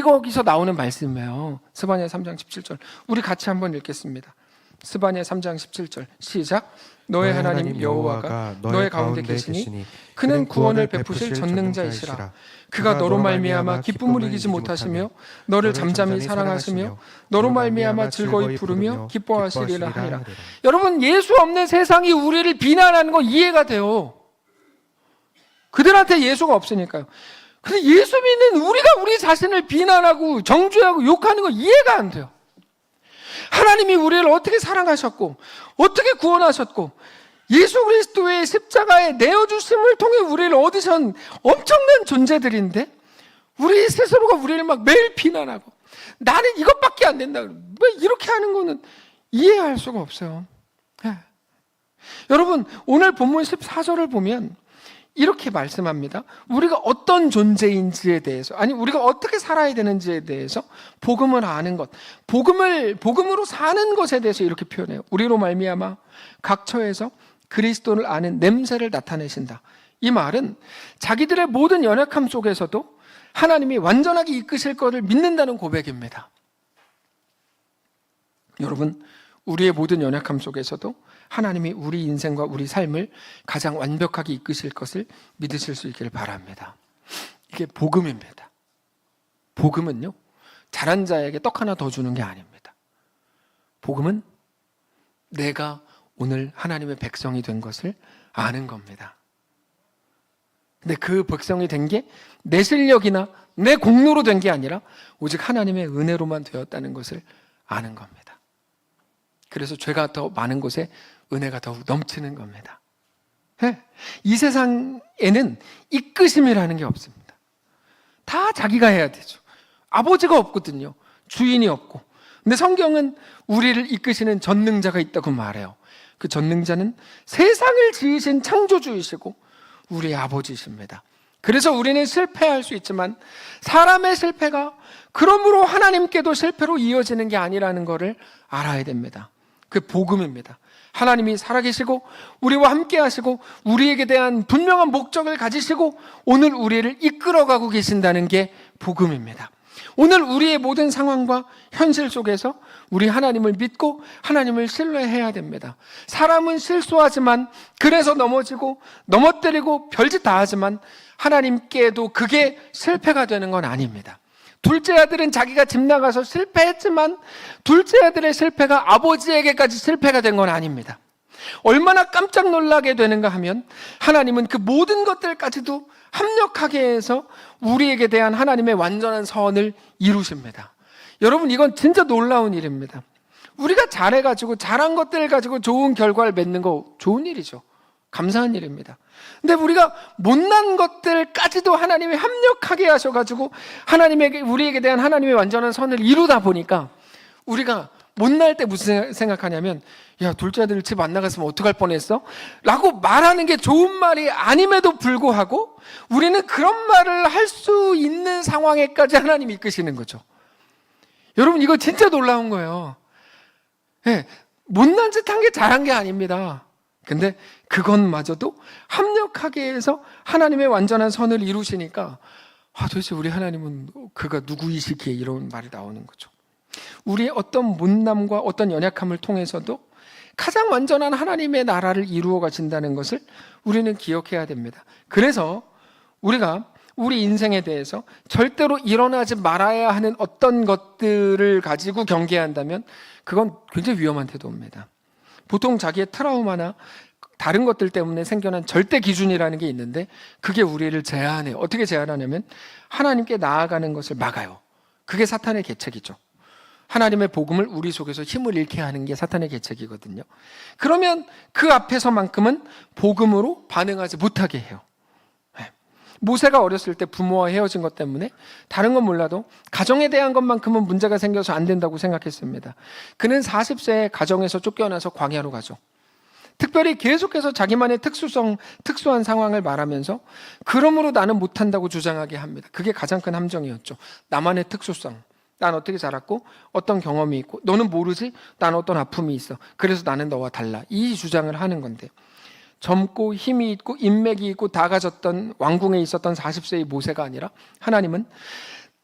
거기서 나오는 말씀이에요. 스바냐 3장 17절. 우리 같이 한번 읽겠습니다. 스바냐 3장 17절. 시작. 너의 하나님 여호와가 너의 가운데 계시니 그는 구원을 베푸실 전능자이시라. 그가 너로 말미암아 기쁨을 이기지 못하시며 너를 잠잠히 사랑하시며 너로 말미암아 즐거이 부르며 기뻐하시리라 하니라. 여러분, 예수 없는 세상이 우리를 비난하는 거 이해가 돼요. 그들한테 예수가 없으니까요. 근데 예수 믿는 우리가 우리 자신을 비난하고 정죄하고 욕하는 거 이해가 안 돼요. 하나님이 우리를 어떻게 사랑하셨고 어떻게 구원하셨고 예수 그리스도의 십자가의 내어주심을 통해 우리를 얻으신 엄청난 존재들인데 우리 스스로가 우리를 매일 비난하고 나는 이것밖에 안 된다, 왜 이렇게 하는 거는 이해할 수가 없어요. 여러분, 오늘 본문 14절을 보면 이렇게 말씀합니다. 우리가 어떤 존재인지에 대해서, 아니 우리가 어떻게 살아야 되는지에 대해서 복음을 아는 것, 복음으로 사는 것에 대해서 이렇게 표현해요. 우리로 말미암아 각 처에서 그리스도를 아는 냄새를 나타내신다. 이 말은 자기들의 모든 연약함 속에서도 하나님이 완전하게 이끄실 것을 믿는다는 고백입니다. 여러분, 우리의 모든 연약함 속에서도 하나님이 우리 인생과 우리 삶을 가장 완벽하게 이끄실 것을 믿으실 수 있기를 바랍니다. 이게 복음입니다. 복음은요, 잘한 자에게 떡 하나 더 주는 게 아닙니다. 복음은 내가 오늘 하나님의 백성이 된 것을 아는 겁니다. 근데 그 백성이 된 게 내 실력이나 내 공로로 된 게 아니라 오직 하나님의 은혜로만 되었다는 것을 아는 겁니다. 그래서 죄가 더 많은 곳에 은혜가 더욱 넘치는 겁니다. 이 세상에는 이끄심이라는 게 없습니다. 다 자기가 해야 되죠. 아버지가 없거든요. 주인이 없고. 근데 성경은 우리를 이끄시는 전능자가 있다고 말해요. 그 전능자는 세상을 지으신 창조주이시고 우리의 아버지이십니다. 그래서 우리는 실패할 수 있지만 사람의 실패가 그러므로 하나님께도 실패로 이어지는 게 아니라는 것을 알아야 됩니다. 그 복음입니다. 하나님이 살아계시고 우리와 함께 하시고 우리에게 대한 분명한 목적을 가지시고 오늘 우리를 이끌어가고 계신다는 게 복음입니다. 오늘 우리의 모든 상황과 현실 속에서 우리 하나님을 믿고 하나님을 신뢰해야 됩니다. 사람은 실수하지만 그래서 넘어지고 넘어뜨리고 별짓 다 하지만 하나님께도 그게 실패가 되는 건 아닙니다. 둘째 아들은 자기가 집 나가서 실패했지만 둘째 아들의 실패가 아버지에게까지 실패가 된 건 아닙니다. 얼마나 깜짝 놀라게 되는가 하면 하나님은 그 모든 것들까지도 합력하게 해서 우리에게 대한 하나님의 완전한 선을 이루십니다. 여러분, 이건 진짜 놀라운 일입니다. 우리가 잘해가지고 잘한 것들 가지고 좋은 결과를 맺는 거 좋은 일이죠. 감사한 일입니다. 근데 우리가 못난 것들까지도 하나님이 합력하게 하셔가지고 우리에게 대한 하나님의 완전한 선을 이루다 보니까 우리가 못날 때 무슨 생각하냐면, 야, 둘째 아들 집 안 나갔으면 어떡할 뻔했어? 라고 말하는 게 좋은 말이 아님에도 불구하고 우리는 그런 말을 할 수 있는 상황에까지 하나님이 이끄시는 거죠. 여러분, 이거 진짜 놀라운 거예요. 네, 못난 짓 한 게 잘한 게 아닙니다. 근데 그것마저도 합력하게 해서 하나님의 완전한 선을 이루시니까 도대체 우리 하나님은 그가 누구이시기에 이런 말이 나오는 거죠. 우리의 어떤 못남과 어떤 연약함을 통해서도 가장 완전한 하나님의 나라를 이루어 가신다는 것을 우리는 기억해야 됩니다. 그래서 우리가 우리 인생에 대해서 절대로 일어나지 말아야 하는 어떤 것들을 가지고 경계한다면 그건 굉장히 위험한 태도입니다. 보통 자기의 트라우마나 다른 것들 때문에 생겨난 절대 기준이라는 게 있는데 그게 우리를 제한해요. 어떻게 제한하냐면 하나님께 나아가는 것을 막아요. 그게 사탄의 계책이죠. 하나님의 복음을 우리 속에서 힘을 잃게 하는 게 사탄의 계책이거든요. 그러면 그 앞에서만큼은 복음으로 반응하지 못하게 해요. 모세가 어렸을 때 부모와 헤어진 것 때문에 다른 건 몰라도 가정에 대한 것만큼은 문제가 생겨서 안 된다고 생각했습니다. 그는 40세에 가정에서 쫓겨나서 광야로 가죠. 특별히 계속해서 자기만의 특수한 상황을 말하면서 그러므로 나는 못한다고 주장하게 합니다. 그게 가장 큰 함정이었죠. 나만의 특수성. 난 어떻게 자랐고 어떤 경험이 있고 너는 모르지? 난 어떤 아픔이 있어. 그래서 나는 너와 달라. 이 주장을 하는 건데 젊고 힘이 있고 인맥이 있고 다 가졌던 왕궁에 있었던 40세의 모세가 아니라 하나님은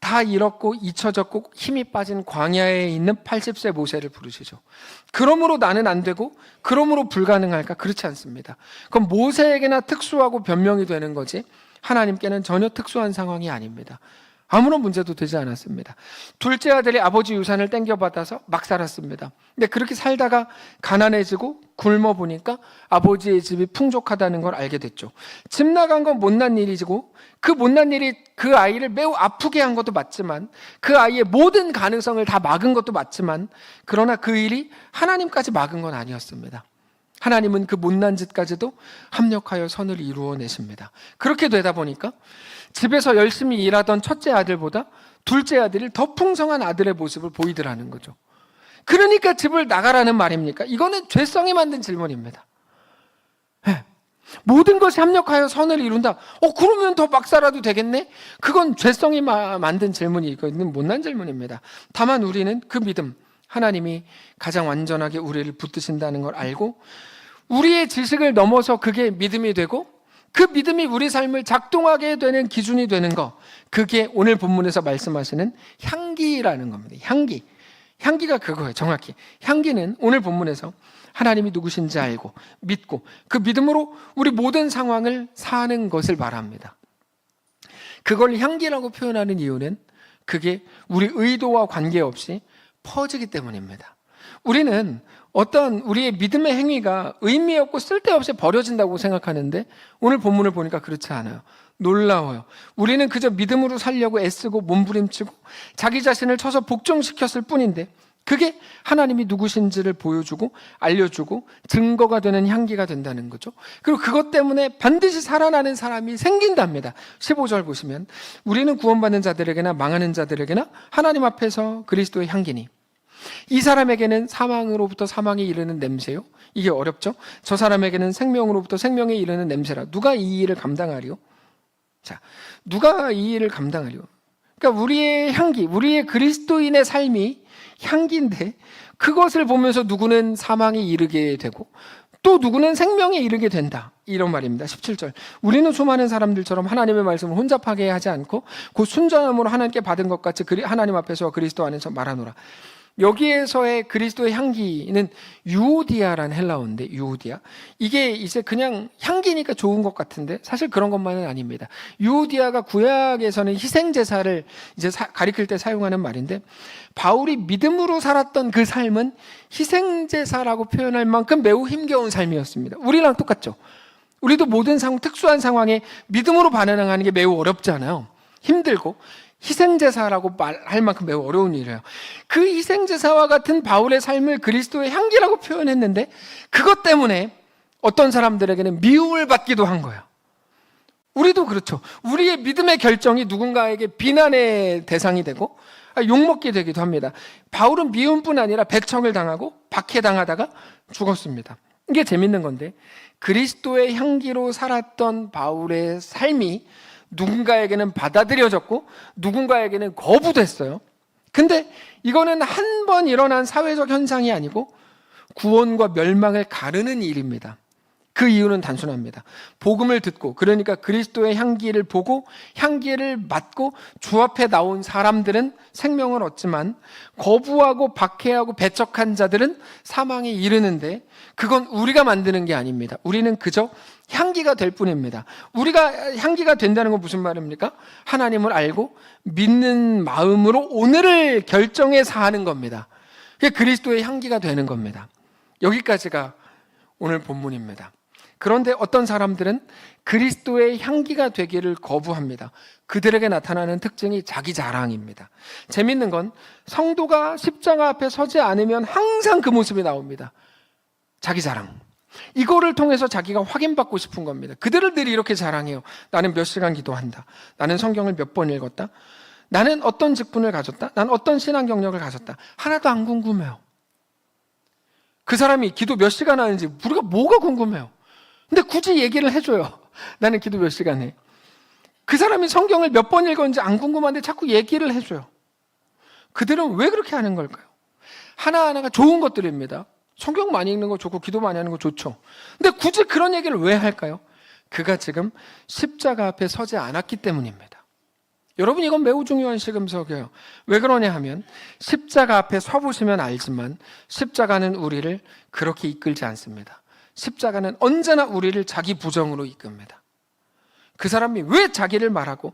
다 잃었고 잊혀졌고 힘이 빠진 광야에 있는 80세 모세를 부르시죠. 그러므로 나는 안 되고 그러므로 불가능할까? 그렇지 않습니다. 그럼 모세에게나 특수하고 변명이 되는 거지 하나님께는 전혀 특수한 상황이 아닙니다. 아무런 문제도 되지 않았습니다. 둘째 아들이 아버지 유산을 땡겨받아서 막 살았습니다. 근데 그렇게 살다가 가난해지고 굶어 보니까 아버지의 집이 풍족하다는 걸 알게 됐죠. 집 나간 건 못난 일이고 그 못난 일이 그 아이를 매우 아프게 한 것도 맞지만 그 아이의 모든 가능성을 다 막은 것도 맞지만 그러나 그 일이 하나님까지 막은 건 아니었습니다. 하나님은 그 못난 짓까지도 합력하여 선을 이루어내십니다. 그렇게 되다 보니까 집에서 열심히 일하던 첫째 아들보다 둘째 아들이 더 풍성한 아들의 모습을 보이더라는 거죠. 그러니까 집을 나가라는 말입니까? 이거는 죄성이 만든 질문입니다. 네. 모든 것이 합력하여 선을 이룬다. 그러면 더 막 살아도 되겠네? 그건 죄성이 만든 질문이 이거는 못난 질문입니다. 다만 우리는 그 믿음, 하나님이 가장 완전하게 우리를 붙드신다는 걸 알고 우리의 지식을 넘어서 그게 믿음이 되고 그 믿음이 우리 삶을 작동하게 되는 기준이 되는 거, 그게 오늘 본문에서 말씀하시는 향기라는 겁니다. 향기가 그거예요. 정확히 향기는 오늘 본문에서 하나님이 누구신지 알고 믿고 그 믿음으로 우리 모든 상황을 사는 것을 말합니다. 그걸 향기라고 표현하는 이유는 그게 우리 의도와 관계없이 퍼지기 때문입니다. 우리는 어떤 우리의 믿음의 행위가 의미 없고 쓸데없이 버려진다고 생각하는데 오늘 본문을 보니까 그렇지 않아요. 놀라워요. 우리는 그저 믿음으로 살려고 애쓰고 몸부림치고 자기 자신을 쳐서 복종시켰을 뿐인데 그게 하나님이 누구신지를 보여주고 알려주고 증거가 되는 향기가 된다는 거죠. 그리고 그것 때문에 반드시 살아나는 사람이 생긴답니다. 15절 보시면 우리는 구원받는 자들에게나 망하는 자들에게나 하나님 앞에서 그리스도의 향기니 이 사람에게는 사망으로부터 사망에 이르는 냄새요. 이게 어렵죠? 저 사람에게는 생명으로부터 생명에 이르는 냄새라. 누가 이 일을 감당하리요? 자, 누가 이 일을 감당하려? 그러니까 우리의 향기, 우리의 그리스도인의 삶이 향기인데 그것을 보면서 누구는 사망에 이르게 되고 또 누구는 생명에 이르게 된다. 이런 말입니다. 17절. 우리는 수많은 사람들처럼 하나님의 말씀을 혼잡하게 하지 않고 곧 순전함으로 하나님께 받은 것 같이 하나님 앞에서와 그리스도 안에서 말하노라. 여기에서의 그리스도의 향기는 유오디아라는 헬라어인데, 유오디아. 이게 이제 그냥 향기니까 좋은 것 같은데 사실 그런 것만은 아닙니다. 유오디아가 구약에서는 희생제사를 이제 가리킬 때 사용하는 말인데, 바울이 믿음으로 살았던 그 삶은 희생제사라고 표현할 만큼 매우 힘겨운 삶이었습니다. 우리랑 똑같죠. 우리도 모든 특수한 상황에 믿음으로 반응하는 게 매우 어렵잖아요. 힘들고 희생제사라고 말할 만큼 매우 어려운 일이에요. 그 희생제사와 같은 바울의 삶을 그리스도의 향기라고 표현했는데 그것 때문에 어떤 사람들에게는 미움을 받기도 한 거예요. 우리도 그렇죠. 우리의 믿음의 결정이 누군가에게 비난의 대상이 되고 욕먹게 되기도 합니다. 바울은 미움뿐 아니라 배척을 당하고 박해당하다가 죽었습니다. 이게 재밌는 건데, 그리스도의 향기로 살았던 바울의 삶이 누군가에게는 받아들여졌고 누군가에게는 거부됐어요. 근데 이거는 한 번 일어난 사회적 현상이 아니고 구원과 멸망을 가르는 일입니다. 그 이유는 단순합니다. 복음을 듣고, 그러니까 그리스도의 향기를 보고 향기를 맡고 주 앞에 나온 사람들은 생명을 얻지만 거부하고 박해하고 배척한 자들은 사망에 이르는데, 그건 우리가 만드는 게 아닙니다. 우리는 그저 향기가 될 뿐입니다. 우리가 향기가 된다는 건 무슨 말입니까? 하나님을 알고 믿는 마음으로 오늘을 결정해서 하는 겁니다. 그게 그리스도의 향기가 되는 겁니다. 여기까지가 오늘 본문입니다. 그런데 어떤 사람들은 그리스도의 향기가 되기를 거부합니다. 그들에게 나타나는 특징이 자기 자랑입니다. 재밌는 건 성도가 십자가 앞에 서지 않으면 항상 그 모습이 나옵니다. 자기 자랑. 이거를 통해서 자기가 확인받고 싶은 겁니다. 그들을 늘 이렇게 자랑해요. 나는 몇 시간 기도한다. 나는 성경을 몇 번 읽었다. 나는 어떤 직분을 가졌다. 나는 어떤 신앙 경력을 가졌다. 하나도 안 궁금해요. 그 사람이 기도 몇 시간 하는지 우리가 뭐가 궁금해요. 근데 굳이 얘기를 해줘요. 나는 기도 몇 시간 해. 그 사람이 성경을 몇 번 읽었는지 안 궁금한데 자꾸 얘기를 해줘요. 그들은 왜 그렇게 하는 걸까요? 하나하나가 좋은 것들입니다. 성경 많이 읽는 거 좋고 기도 많이 하는 거 좋죠. 근데 굳이 그런 얘기를 왜 할까요? 그가 지금 십자가 앞에 서지 않았기 때문입니다. 여러분, 이건 매우 중요한 시금석이에요. 왜 그러냐 하면 십자가 앞에 서보시면 알지만 십자가는 우리를 그렇게 이끌지 않습니다. 십자가는 언제나 우리를 자기 부정으로 이끕니다. 그 사람이 왜 자기를 말하고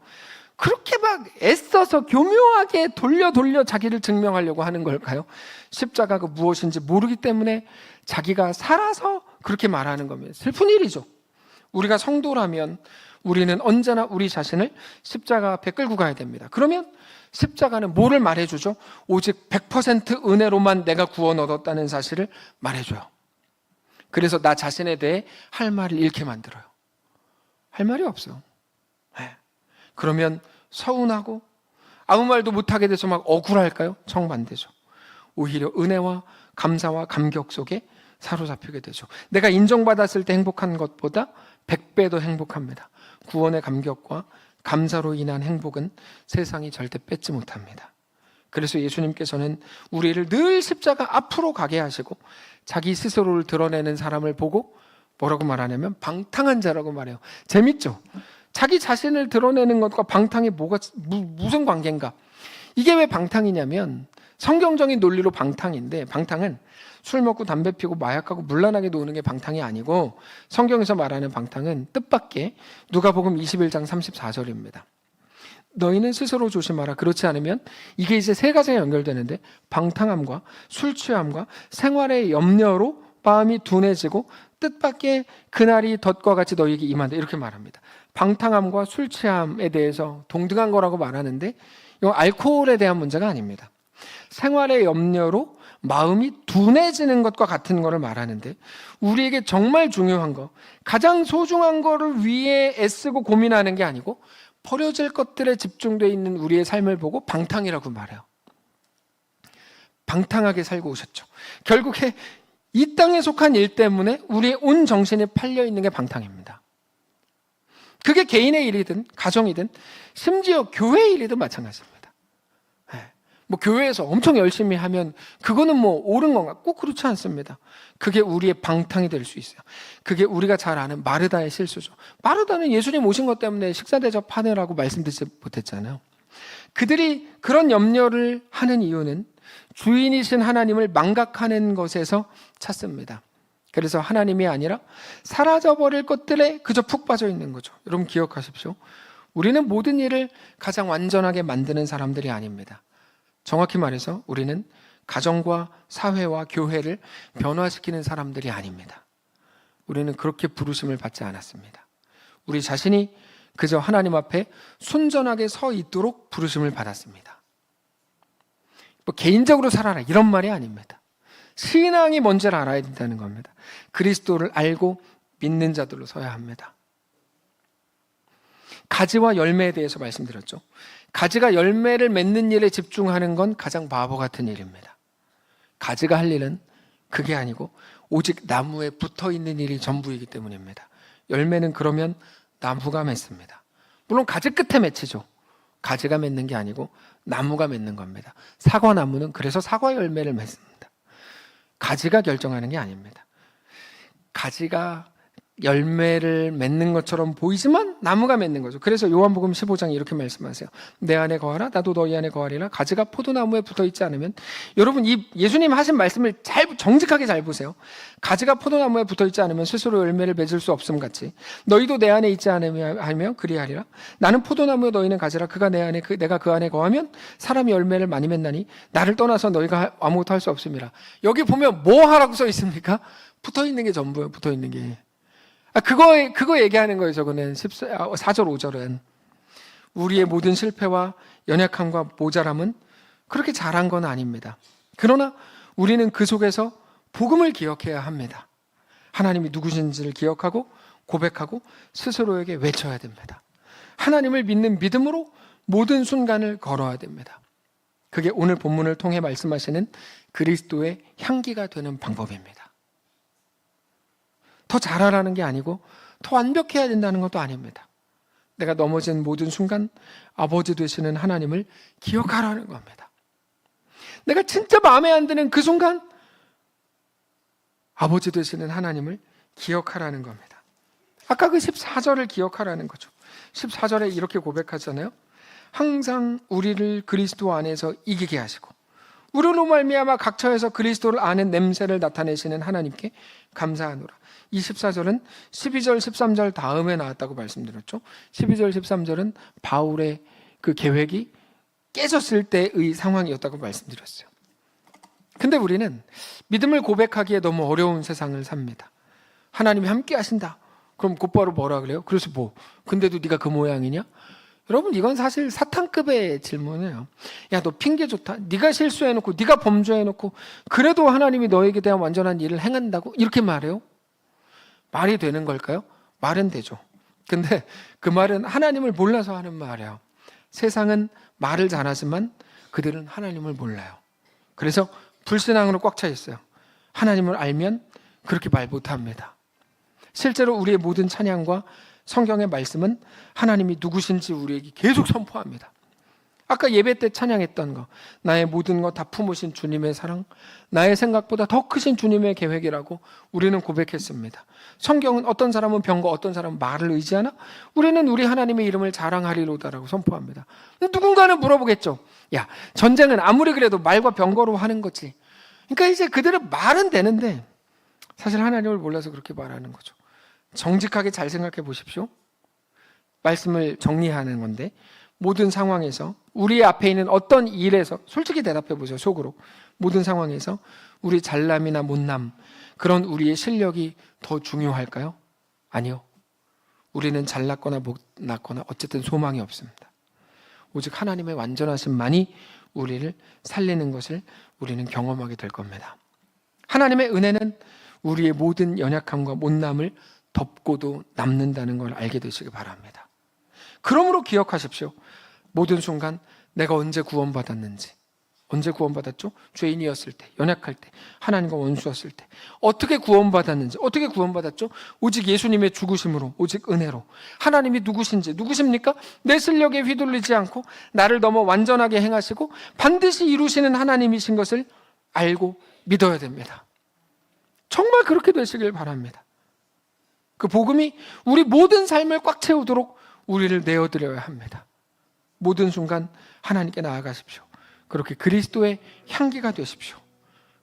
그렇게 막 애써서 교묘하게 돌려 자기를 증명하려고 하는 걸까요? 십자가가 무엇인지 모르기 때문에 자기가 살아서 그렇게 말하는 겁니다. 슬픈 일이죠. 우리가 성도라면 우리는 언제나 우리 자신을 십자가 앞에 끌고 가야 됩니다. 그러면 십자가는 뭐를 말해주죠? 오직 100% 은혜로만 내가 구원 얻었다는 사실을 말해줘요. 그래서 나 자신에 대해 할 말을 잃게 만들어요. 할 말이 없어요. 네. 그러면 서운하고 아무 말도 못하게 돼서 막 억울할까요? 정반대죠. 오히려 은혜와 감사와 감격 속에 사로잡히게 되죠. 내가 인정받았을 때 행복한 것보다 100배 더 행복합니다. 구원의 감격과 감사로 인한 행복은 세상이 절대 뺏지 못합니다. 그래서 예수님께서는 우리를 늘 십자가 앞으로 가게 하시고 자기 스스로를 드러내는 사람을 보고 뭐라고 말하냐면 방탕한 자라고 말해요. 재밌죠? 자기 자신을 드러내는 것과 방탕이 무슨 관계인가? 이게 왜 방탕이냐면 성경적인 논리로 방탕인데, 방탕은 술 먹고 담배 피고 마약하고 물란하게 노는 게 방탕이 아니고, 성경에서 말하는 방탕은 뜻밖의 누가복음 21장 34절입니다. 너희는 스스로 조심하라. 그렇지 않으면, 이게 이제 세 가지가 연결되는데, 방탕함과 술 취함과 생활의 염려로 마음이 둔해지고 뜻밖의 그날이 덫과 같이 너희에게 임한다. 이렇게 말합니다. 방탕함과 술 취함에 대해서 동등한 거라고 말하는데 이건 알코올에 대한 문제가 아닙니다. 생활의 염려로 마음이 둔해지는 것과 같은 거를 말하는데, 우리에게 정말 중요한 거, 가장 소중한 거를 위해 애쓰고 고민하는 게 아니고 버려질 것들에 집중되어 있는 우리의 삶을 보고 방탕이라고 말해요. 방탕하게 살고 오셨죠. 결국에 이 땅에 속한 일 때문에 우리의 온 정신이 팔려 있는 게 방탕입니다. 그게 개인의 일이든 가정이든 심지어 교회의 일이든 마찬가지입니다. 뭐 교회에서 엄청 열심히 하면 그거는 뭐 옳은 건가? 꼭 그렇지 않습니다. 그게 우리의 방탕이 될 수 있어요. 그게 우리가 잘 아는 마르다의 실수죠. 마르다는 예수님 오신 것 때문에 식사 대접하느라고 말씀드리지 못했잖아요. 그들이 그런 염려를 하는 이유는 주인이신 하나님을 망각하는 것에서 찾습니다. 그래서 하나님이 아니라 사라져버릴 것들에 그저 푹 빠져 있는 거죠. 여러분 기억하십시오. 우리는 모든 일을 가장 완전하게 만드는 사람들이 아닙니다. 정확히 말해서 우리는 가정과 사회와 교회를 변화시키는 사람들이 아닙니다. 우리는 그렇게 부르심을 받지 않았습니다. 우리 자신이 그저 하나님 앞에 순전하게 서 있도록 부르심을 받았습니다. 뭐 개인적으로 살아라 이런 말이 아닙니다. 신앙이 뭔지를 알아야 된다는 겁니다. 그리스도를 알고 믿는 자들로 서야 합니다. 가지와 열매에 대해서 말씀드렸죠. 가지가 열매를 맺는 일에 집중하는 건 가장 바보 같은 일입니다. 가지가 할 일은 그게 아니고 오직 나무에 붙어 있는 일이 전부이기 때문입니다. 열매는 그러면 나무가 맺습니다. 물론 가지 끝에 맺히죠. 가지가 맺는 게 아니고 나무가 맺는 겁니다. 사과나무는 그래서 사과 열매를 맺습니다. 가지가 결정하는 게 아닙니다. 가지가 열매를 맺는 것처럼 보이지만 나무가 맺는 거죠. 그래서 요한복음 15장에 이렇게 말씀하세요. 내 안에 거하라 나도 너희 안에 거하리라. 가지가 포도나무에 붙어있지 않으면, 여러분 이 예수님 하신 말씀을 정직하게 잘 보세요. 가지가 포도나무에 붙어있지 않으면 스스로 열매를 맺을 수 없음 같이 너희도 내 안에 있지 않으면 그리하리라. 나는 포도나무에 너희는 가지라. 그가 내 안에 내가 그 안에 거하면 사람이 열매를 많이 맺나니 나를 떠나서 너희가 아무것도 할 수 없음이라. 여기 보면 뭐 하라고 써 있습니까? 붙어있는 게 전부예요. 붙어있는 게. 그거 얘기하는 거예요. 저거는 4절 5절은 우리의 모든 실패와 연약함과 모자람은 그렇게 잘한 건 아닙니다. 그러나 우리는 그 속에서 복음을 기억해야 합니다. 하나님이 누구신지를 기억하고 고백하고 스스로에게 외쳐야 됩니다. 하나님을 믿는 믿음으로 모든 순간을 걸어야 됩니다. 그게 오늘 본문을 통해 말씀하시는 그리스도의 향기가 되는 방법입니다. 더 잘하라는 게 아니고 더 완벽해야 된다는 것도 아닙니다. 내가 넘어진 모든 순간 아버지 되시는 하나님을 기억하라는 겁니다. 내가 진짜 마음에 안 드는 그 순간 아버지 되시는 하나님을 기억하라는 겁니다. 아까 그 14절을 기억하라는 거죠. 14절에 이렇게 고백하잖아요. 항상 우리를 그리스도 안에서 이기게 하시고 우리로 말미암아 각처에서 그리스도를 아는 냄새를 나타내시는 하나님께 감사하노라. 이 14절은 12절, 13절 다음에 나왔다고 말씀드렸죠. 12절, 13절은 바울의 그 계획이 깨졌을 때의 상황이었다고 말씀드렸어요. 근데 우리는 믿음을 고백하기에 너무 어려운 세상을 삽니다. 하나님이 함께 하신다. 그럼 곧바로 뭐라 그래요? 그래서 뭐? 근데도 네가 그 모양이냐? 여러분 이건 사실 사탄급의 질문이에요. 야, 너 핑계 좋다. 네가 실수해놓고 네가 범죄해놓고 그래도 하나님이 너에게 대한 완전한 일을 행한다고? 이렇게 말해요? 말이 되는 걸까요? 말은 되죠. 근데 그 말은 하나님을 몰라서 하는 말이에요. 세상은 말을 잘하지만 그들은 하나님을 몰라요. 그래서 불신앙으로 꽉 차 있어요. 하나님을 알면 그렇게 말 못합니다. 실제로 우리의 모든 찬양과 성경의 말씀은 하나님이 누구신지 우리에게 계속 선포합니다. 아까 예배 때 찬양했던 거, 나의 모든 것 다 품으신 주님의 사랑, 나의 생각보다 더 크신 주님의 계획이라고 우리는 고백했습니다. 성경은 어떤 사람은 병거, 어떤 사람은 말을 의지하나? 우리는 우리 하나님의 이름을 자랑하리로다라고 선포합니다. 누군가는 물어보겠죠. 야, 전쟁은 아무리 그래도 말과 병거로 하는 거지. 그러니까 이제 그들은 말은 되는데 사실 하나님을 몰라서 그렇게 말하는 거죠. 정직하게 잘 생각해 보십시오. 말씀을 정리하는 건데 모든 상황에서 우리 앞에 있는 어떤 일에서 솔직히 대답해 보죠. 속으로 모든 상황에서 우리 잘남이나 못남 그런 우리의 실력이 더 중요할까요? 아니요. 우리는 잘났거나 못났거나 어쨌든 소망이 없습니다. 오직 하나님의 완전하심만이 우리를 살리는 것을 우리는 경험하게 될 겁니다. 하나님의 은혜는 우리의 모든 연약함과 못남을 덮고도 남는다는 걸 알게 되시기 바랍니다. 그러므로 기억하십시오. 모든 순간 내가 언제 구원받았는지, 언제 구원받았죠? 죄인이었을 때, 연약할 때, 하나님과 원수였을 때. 어떻게 구원받았는지, 어떻게 구원받았죠? 오직 예수님의 죽으심으로, 오직 은혜로. 하나님이 누구십니까? 내 실력에 휘둘리지 않고 나를 넘어 완전하게 행하시고 반드시 이루시는 하나님이신 것을 알고 믿어야 됩니다. 정말 그렇게 되시길 바랍니다. 그 복음이 우리 모든 삶을 꽉 채우도록 우리를 내어드려야 합니다. 모든 순간 하나님께 나아가십시오. 그렇게 그리스도의 향기가 되십시오.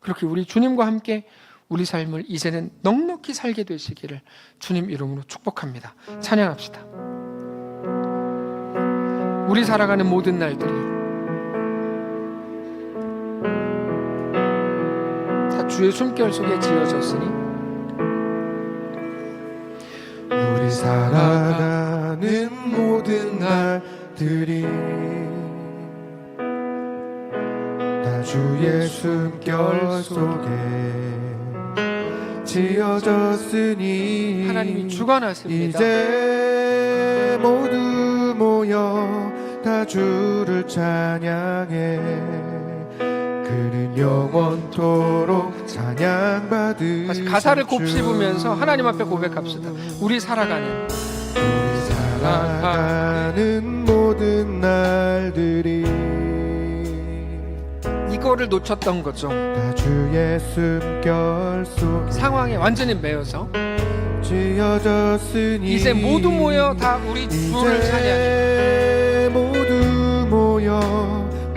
그렇게 우리 주님과 함께 우리 삶을 이제는 넉넉히 살게 되시기를 주님 이름으로 축복합니다. 찬양합시다. 우리 살아가는 모든 날들이 다 주의 숨결 속에 지어졌으니 우리 살아가는 모든 날들이 다 주의 숨결 속에 지어졌으니 하나님이 주관하십니다. 이제 모두 모여 다 주를 찬양해. 그는 영원토록 찬양받으신 다시 가사를 주. 곱씹으면서 하나님 앞에 고백합시다. 우리 살아가는 모든 날들이 이거를 놓쳤던 거죠. 다 주의 숨결 속 상황에 완전히 매여서 지어졌으니 이제 모두 모여 다 우리 주를 찬양해. 이제 모두 모여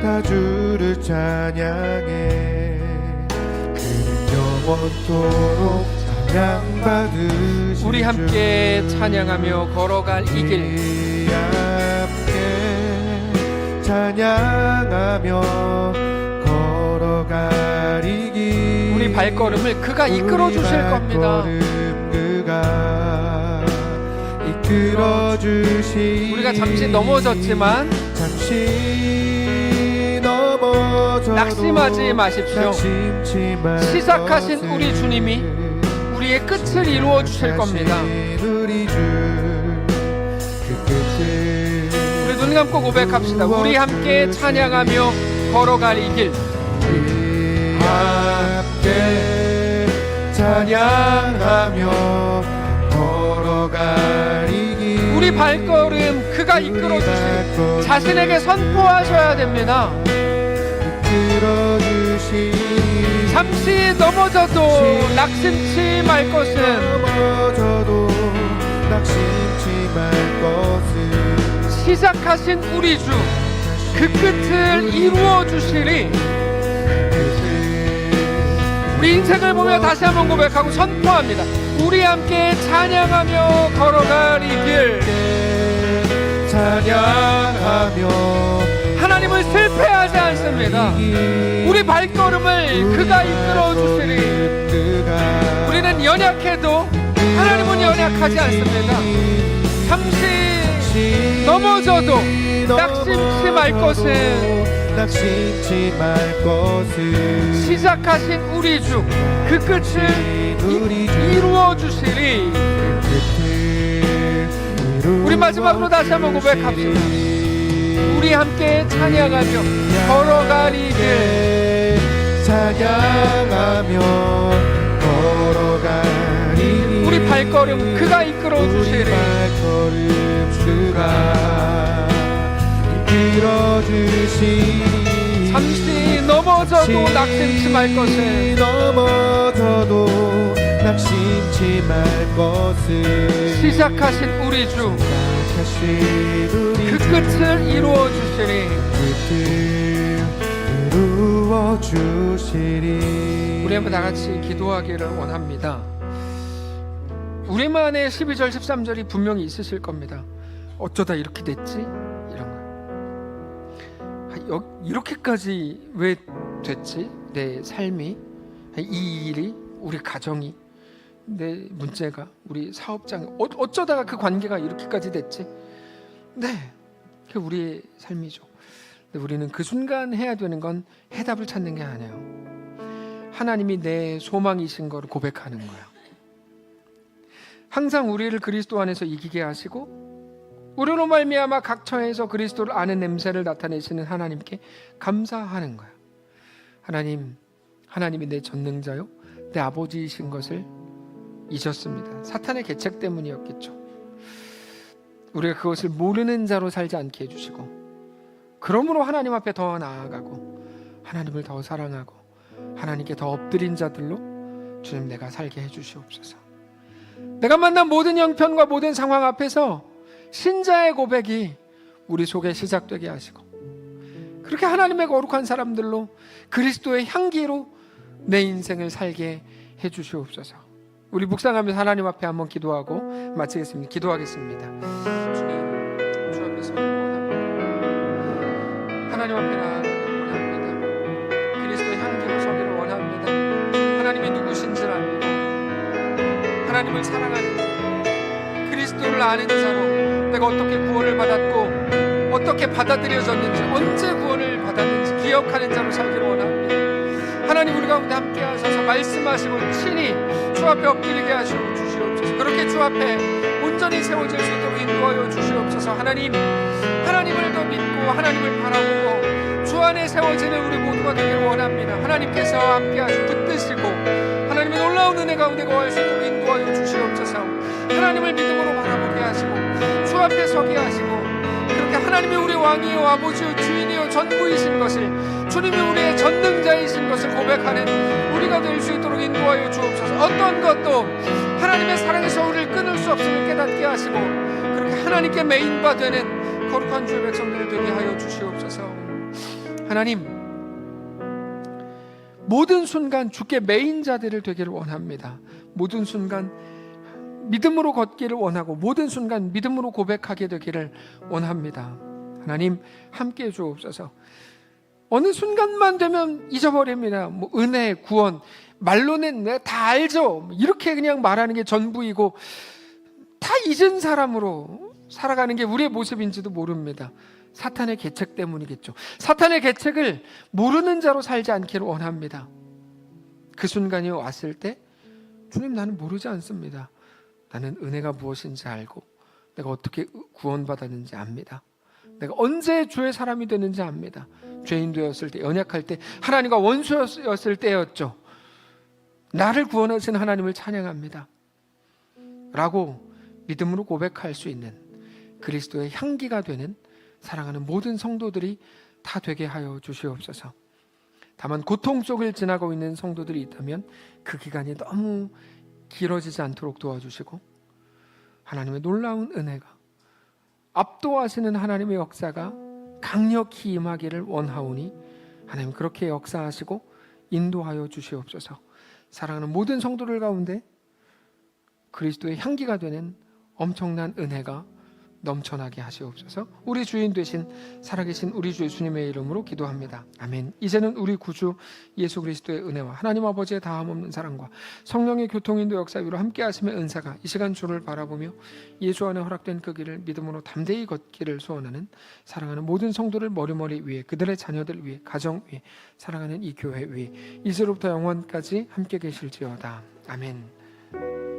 다 주를 찬양해. 그는 영원토록 찬양받으신 우리 함께 찬양하며 걸어갈 이 길. 우리 함께 찬양하며 걸어갈 이 길. 우리 발걸음을 그가 이끌어 주실 겁니다. 그가 이끌어 주시. 우리가 잠시 넘어졌지만 잠시 넘어져도 낙심하지 마십시오. 낙심치 말 시작하신 것을 우리 주님이 우리의 끝을 이루어 주실 겁니다. 우리 주 그 끝을 우리 눈 감고 고백합시다. 우리 함께 찬양하며 걸어갈 이 길. 우리 함께 찬양하며 걸어갈 이 길. 우리 발걸음 그가 이끌어 주시니 자신에게 선포하셔야 됩니다. 이끌어 주시. 잠시 넘어져도 낙심치 말 것은 넘어져도 낙심치 말 것은 시작하신 우리 주 그 끝을 이루어 주시리. 우리 인생을 보며 다시 한번 고백하고 선포합니다. 우리 함께 찬양하며 걸어갈 이 길. 찬양하며 하나님은 실패하지 않습니다. 우리 발걸음을 그가 이끌어 주시리. 우리는 연약해도 하나님은 연약하지 않습니다. 잠시 넘어져도 낙심치 말 것은 낙심치 말 것은 시작하신 우리 주 그 끝을 이루어 주시리. 우리 마지막으로 다시 한번 고백합시다. 우리 함께 찬양하며 걸어갈 이 길. 찬양하며 걸어갈 이 길. 우리 발걸음 그가 이끌어 주시리. 발걸음 주가 이끌어 주시리. 잠시 넘어져도 낙심치 말 것은 넘어져도 낙심치 말 것은 시작하신 우리 주 그 끝을 이루어 주시리. 이루어 주시리. 우리 한번 다 같이 기도하기를 원합니다. 우리만의 12절 13절이 분명히 있으실 겁니다. 어쩌다 이렇게 됐지? 이런 거. 이렇게까지 왜 됐지? 내 삶이, 이 일이, 우리 가정이, 내 문제가, 우리 사업장, 어쩌다가 그 관계가 이렇게까지 됐지? 네, 그게 우리의 삶이죠. 근데 우리는 그 순간 해야 되는 건 해답을 찾는 게 아니에요. 하나님이 내 소망이신 걸 고백하는 거야. 항상 우리를 그리스도 안에서 이기게 하시고 우리로 말미암아 각 처에서 그리스도를 아는 냄새를 나타내시는 하나님께 감사하는 거야. 하나님이 내 전능자요 내 아버지이신 것을 잊었습니다. 사탄의 계책 때문이었겠죠. 우리가 그것을 모르는 자로 살지 않게 해주시고, 그러므로 하나님 앞에 더 나아가고 하나님을 더 사랑하고 하나님께 더 엎드린 자들로 주님 내가 살게 해주시옵소서. 내가 만난 모든 형편과 모든 상황 앞에서 신자의 고백이 우리 속에 시작되게 하시고, 그렇게 하나님의 거룩한 사람들로 그리스도의 향기로 내 인생을 살게 해주시옵소서. 우리 묵상하면서 하나님 앞에 한번 기도하고 마치겠습니다. 기도하겠습니다. 주님, 주 앞에서 원합니다. 하나님 앞에 나아가기를 원합니다. 그리스도의 향기로 서기를 원합니다. 하나님이 누구신지를 알고 하나님을 사랑하는 자, 그리스도를 아는 자로 내가 어떻게 구원을 받았고 어떻게 받아들여졌는지, 언제 구원을 받았는지 기억하는 자로 살기를 원합니다. 하나님, 우리 가운데 함께 하셔서 말씀하시고 친히 주 앞에 엎드리게 하시고 주시옵소서. 그렇게 주 앞에 온전히 세워질 수 있도록 인도하여 주시옵소서. 하나님을 더 믿고 하나님을 바라보고 주 안에 세워지는 우리 모두가 되기를 원합니다. 하나님께서 함께 하시고 붙드시고 하나님의 놀라운 은혜 가운데 거할 수 있도록 인도하여 주시옵소서. 하나님을 믿음으로 바라보게 하시고 주 앞에 서게 하시고, 그렇게 하나님이 우리 왕이요 아버지요 주인이요 전부이신 것을, 주님이 우리의 전능자이신 것을 고백하는 우리가 될 수 있도록 인도하여 주옵소서. 어떤 것도 하나님의 사랑에서 우리를 끊을 수 없음을 깨닫게 하시고, 그렇게 하나님께 메인바 되는 거룩한 주의 백성들이 되게 하여 주시옵소서. 하나님, 모든 순간 주께 메인자들을 되기를 원합니다. 모든 순간 믿음으로 걷기를 원하고 모든 순간 믿음으로 고백하게 되기를 원합니다. 하나님, 함께해 주옵소서. 어느 순간만 되면 잊어버립니다. 은혜, 구원, 말로는 내가 다 알죠, 이렇게 그냥 말하는 게 전부이고 다 잊은 사람으로 살아가는 게 우리의 모습인지도 모릅니다. 사탄의 계책 때문이겠죠. 사탄의 계책을 모르는 자로 살지 않기를 원합니다. 그 순간이 왔을 때, 주님, 나는 모르지 않습니다. 나는 은혜가 무엇인지 알고 내가 어떻게 구원받았는지 압니다. 내가 언제 주의 사람이 되는지 압니다. 죄인 되었을 때, 연약할 때, 하나님과 원수였을 때였죠. 나를 구원하신 하나님을 찬양합니다 라고 믿음으로 고백할 수 있는 그리스도의 향기가 되는 사랑하는 모든 성도들이 다 되게 하여 주시옵소서. 다만 고통 속을 지나고 있는 성도들이 있다면 그 기간이 너무 길어지지 않도록 도와주시고, 하나님의 놀라운 은혜가, 압도하시는 하나님의 역사가 강력히 임하기를 원하오니 하나님 그렇게 역사하시고 인도하여 주시옵소서. 사랑하는 모든 성도들 가운데 그리스도의 향기가 되는 엄청난 은혜가 넘쳐나게 하시옵소서. 우리 주인 되신 살아계신 우리 주 예수님의 이름으로 기도합니다. 아멘. 이제는 우리 구주 예수 그리스도의 은혜와 하나님 아버지의 다함없는 사랑과 성령의 교통인도 역사 위로 함께 하심의 은사가 이 시간 주를 바라보며 예수 안에 허락된 그 길을 믿음으로 담대히 걷기를 소원하는 사랑하는 모든 성도를 머리머리 위에, 그들의 자녀들 위에, 가정 위에, 사랑하는 이 교회 위에 이제로부터 영원까지 함께 계실지어다. 아멘.